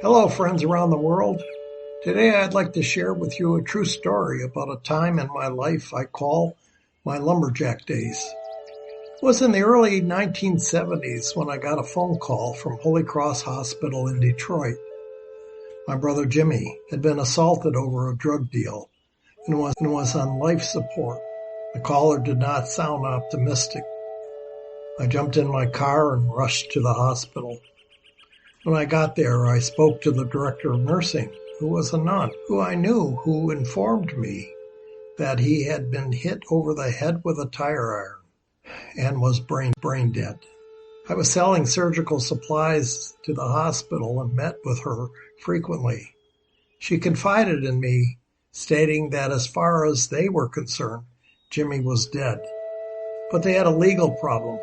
Hello, friends around the world. Today I'd like to share with you a true story about a time in my life I call my Lumberjack Days. It was in the early 1970s when I got a phone call from Holy Cross Hospital in Detroit. My brother Jimmy had been assaulted over a drug deal and was on life support. The caller did not sound optimistic. I jumped in my car and rushed to the hospital. When I got there, I spoke to the director of nursing, who was a nun, who I knew, who informed me that he had been hit over the head with a tire iron and was brain dead. I was selling surgical supplies to the hospital and met with her frequently. She confided in me, stating that as far as they were concerned, Jimmy was dead. But they had a legal problem.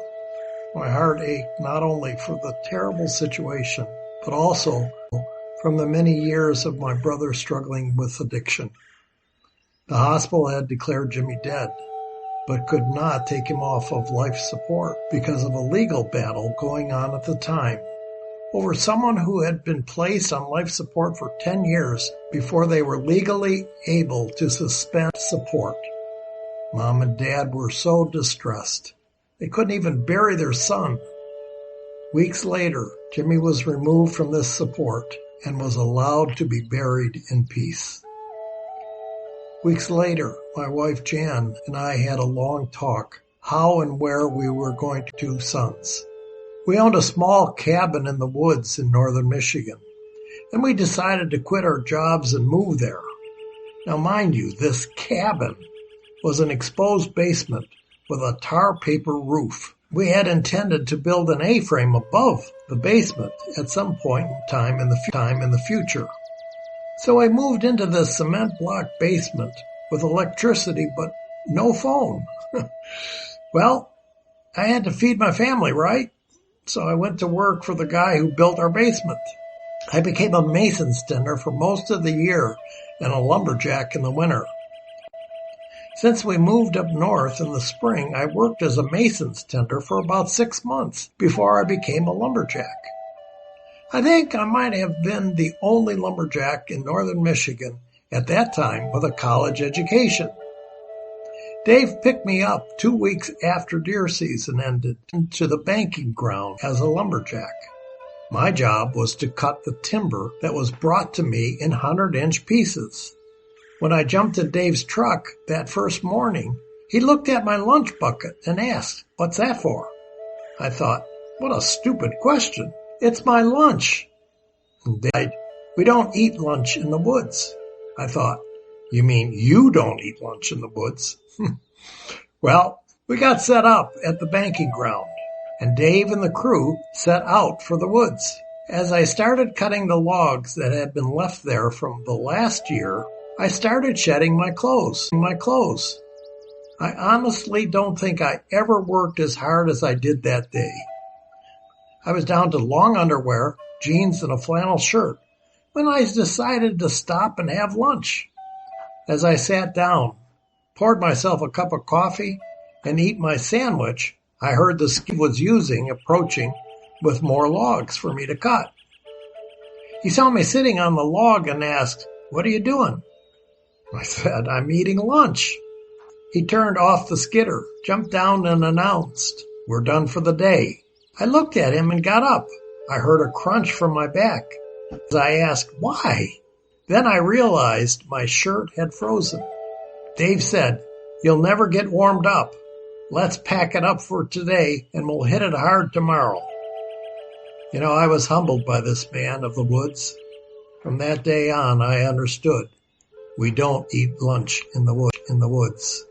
My heart ached not only for the terrible situation, but also from the many years of my brother struggling with addiction. The hospital had declared Jimmy dead, but could not take him off of life support because of a legal battle going on at the time over someone who had been placed on life support for 10 years before they were legally able to suspend support. Mom and Dad were so distressed. They couldn't even bury their son. Weeks later, Jimmy was removed from this support and was allowed to be buried in peace. Weeks later, my wife Jan and I had a long talk how and where we were going to have sons. We owned a small cabin in the woods in northern Michigan, and we decided to quit our jobs and move there. Now mind you, this cabin was an exposed basement with a tar paper roof. We had intended to build an A-frame above the basement at some point in time in the future. So I moved into the cement block basement with electricity but no phone. Well, I had to feed my family, right? So I went to work for the guy who built our basement. I became a mason's tender for most of the year and a lumberjack in the winter. Since we moved up north in the spring, I worked as a mason's tender for about 6 months before I became a lumberjack. I think I might have been the only lumberjack in northern Michigan at that time with a college education. Dave picked me up 2 weeks after deer season ended to the banking ground as a lumberjack. My job was to cut the timber that was brought to me in 100-inch pieces. When I jumped in Dave's truck that first morning, he looked at my lunch bucket and asked, "What's that for?" I thought, what a stupid question. It's my lunch. And Dave replied, "We don't eat lunch in the woods." I thought, you mean you don't eat lunch in the woods? Well, we got set up at the banking ground, and Dave and the crew set out for the woods. As I started cutting the logs that had been left there from the last year, I started shedding my clothes. I honestly don't think I ever worked as hard as I did that day. I was down to long underwear, jeans, and a flannel shirt when I decided to stop and have lunch. As I sat down, poured myself a cup of coffee, and eat my sandwich, I heard the ski was using approaching with more logs for me to cut. He saw me sitting on the log and asked, "What are you doing?" I said, "I'm eating lunch." He turned off the skidder, jumped down and announced, "We're done for the day." I looked at him and got up. I heard a crunch from my back. As I asked, "Why?" Then I realized my shirt had frozen. Dave said, "You'll never get warmed up. Let's pack it up for today and we'll hit it hard tomorrow." I was humbled by this man of the woods. From that day on, I understood. We don't eat lunch in the woods.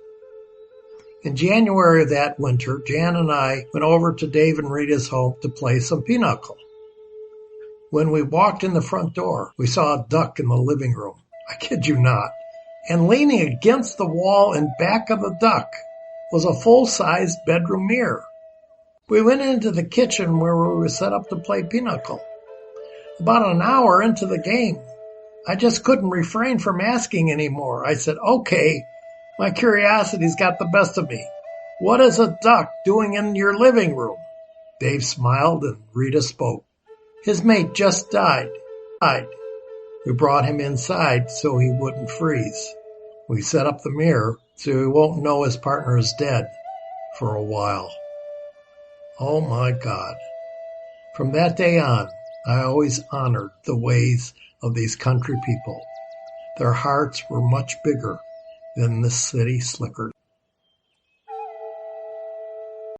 In January of that winter, Jan and I went over to Dave and Rita's home to play some pinochle. When we walked in the front door, we saw a duck in the living room. I kid you not. And leaning against the wall in back of the duck was a full-sized bedroom mirror. We went into the kitchen where we were set up to play pinochle. About an hour into the game, I just couldn't refrain from asking anymore. I said, "Okay, my curiosity's got the best of me. What is a duck doing in your living room?" Dave smiled and Rita spoke. His mate just died. died. We brought him inside so he wouldn't freeze. We set up the mirror so he won't know his partner is dead for a while. Oh my God. From that day on, I always honored the ways of these country people. Their hearts were much bigger than the city slickers.